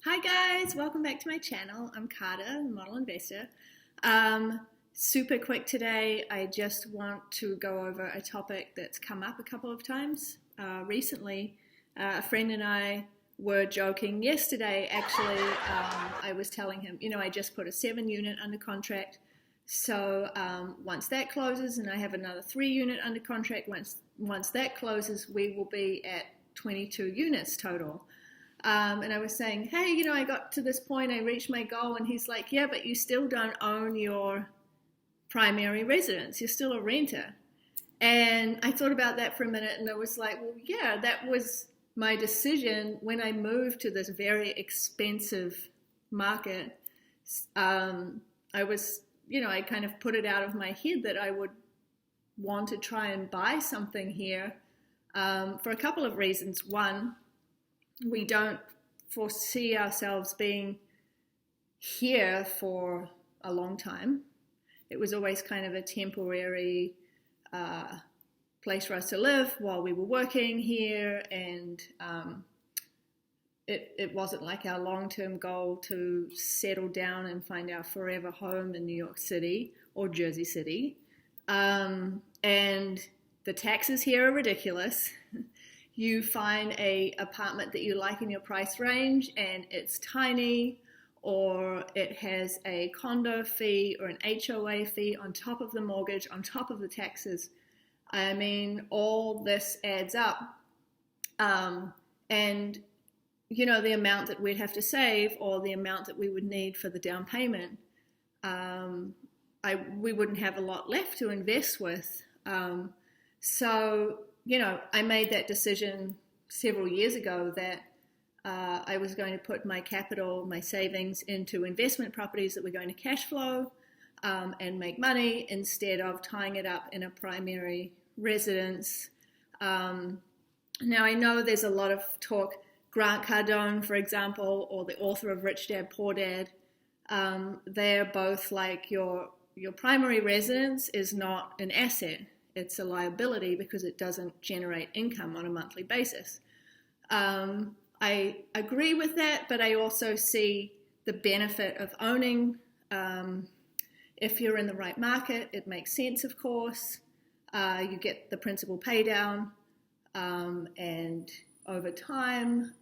Hi guys, welcome back to my channel. I'm Carter, the model investor. Super quick today. I just want to go over a topic that's come up a couple of times recently. A friend and I were joking yesterday. Actually, I was telling him, I just put a 7-unit under contract. So once that closes, and I have another 3-unit under contract. Once that closes, we will be at 22 units total. And I was saying, hey, I got to this point, I reached my goal, and he's like, yeah, but you still don't own your primary residence. You're still a renter. And I thought about that for a minute, and I was like, well, yeah, that was my decision when I moved to this very expensive market. I was, I kind of put it out of my head that I would want to try and buy something here for a couple of reasons. One, we don't foresee ourselves being here for a long time. It was always kind of a temporary place for us to live while we were working here, and it wasn't like our long-term goal to settle down and find our forever home in New York City or Jersey City. And the taxes here are ridiculous. You find a apartment that you like in your price range and it's tiny, or it has a condo fee or an HOA fee on top of the mortgage, on top of the taxes. I mean, all this adds up. And, the amount that we'd have to save, or the amount that we would need for the down payment, we wouldn't have a lot left to invest with. So I made that decision several years ago that I was going to put my capital, my savings, into investment properties that were going to cash flow and make money, instead of tying it up in a primary residence. Now, I know there's a lot of talk. Grant Cardone, for example, or the author of Rich Dad, Poor Dad, they're both like your primary residence is not an asset. It's a liability because it doesn't generate income on a monthly basis. I agree with that, but I also see the benefit of owning. If you're in the right market, it makes sense, of course. You get the principal pay down, and over time,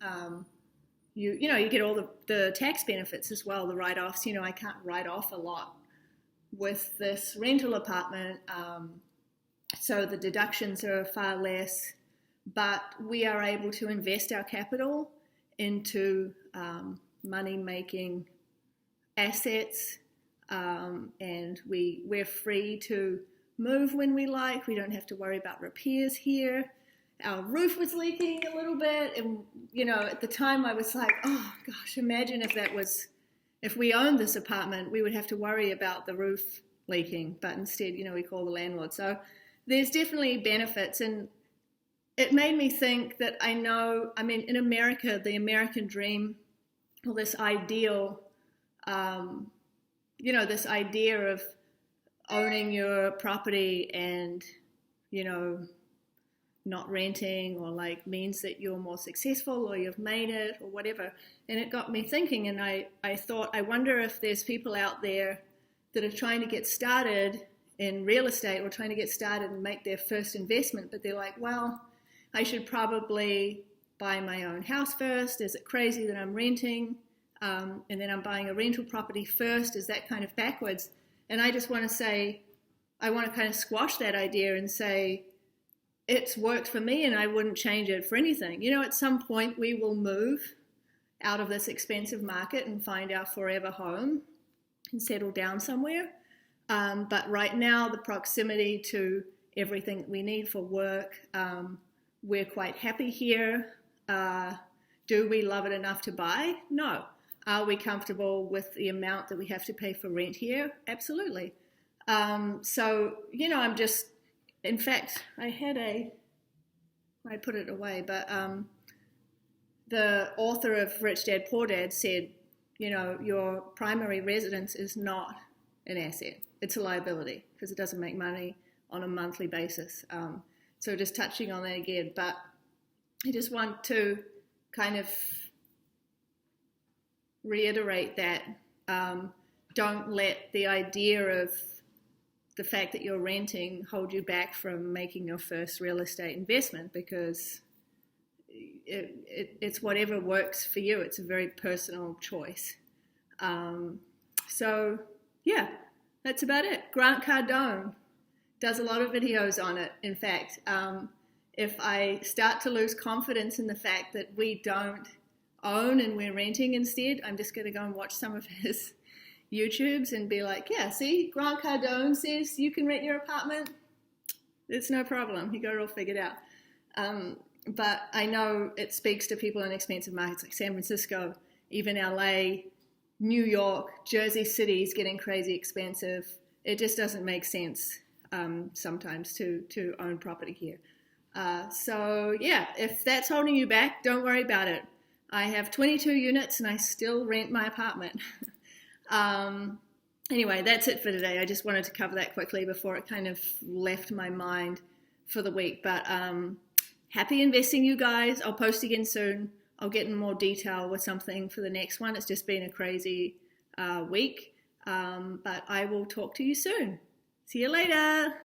you get all the tax benefits as well, the write-offs. I can't write off a lot with this rental apartment. So the deductions are far less, but we are able to invest our capital into money-making assets, and we're free to move when we like. We don't have to worry about repairs here. Our roof was leaking a little bit, and at the time I was like, oh gosh, imagine if we owned this apartment, we would have to worry about the roof leaking, but instead, we call the landlord. So there's definitely benefits, and it made me think that in America, the American dream, or this ideal, this idea of owning your property and, not renting, or means that you're more successful or you've made it or whatever. And it got me thinking, and I thought, I wonder if there's people out there that are trying to get started in real estate, or trying to get started and make their first investment, but they're like, well, I should probably buy my own house first. Is it crazy that I'm renting? And then I'm buying a rental property first. Is that kind of backwards? And I just want to say, I want to kind of squash that idea and say, it's worked for me and I wouldn't change it for anything. At some point we will move out of this expensive market and find our forever home and settle down somewhere. But right now, the proximity to everything we need for work, we're quite happy here. Do we love it enough to buy? No. Are we comfortable with the amount that we have to pay for rent here? Absolutely. So, I'm just, in fact, I put it away, but the author of Rich Dad, Poor Dad said, your primary residence is not an asset. It's a liability because it doesn't make money on a monthly basis. So just touching on that again, but I just want to kind of reiterate that don't let the idea of the fact that you're renting hold you back from making your first real estate investment, because it's whatever works for you. It's a very personal choice. So, yeah, that's about it. Grant Cardone does a lot of videos on it. In fact, if I start to lose confidence in the fact that we don't own and we're renting instead, I'm just going to go and watch some of his YouTubes and be like, yeah, see, Grant Cardone says you can rent your apartment. It's no problem. He got it all figured out. But I know it speaks to people in expensive markets like San Francisco, even LA, New York, Jersey City is getting crazy expensive. It just doesn't make sense sometimes to own property here. So yeah, if that's holding you back, don't worry about it. I have 22 units and I still rent my apartment. Anyway, that's it for today. I just wanted to cover that quickly before it kind of left my mind for the week. But happy investing, you guys. I'll post again soon. I'll get in more detail with something for the next one. It's just been a crazy week. But I will talk to you soon. See you later.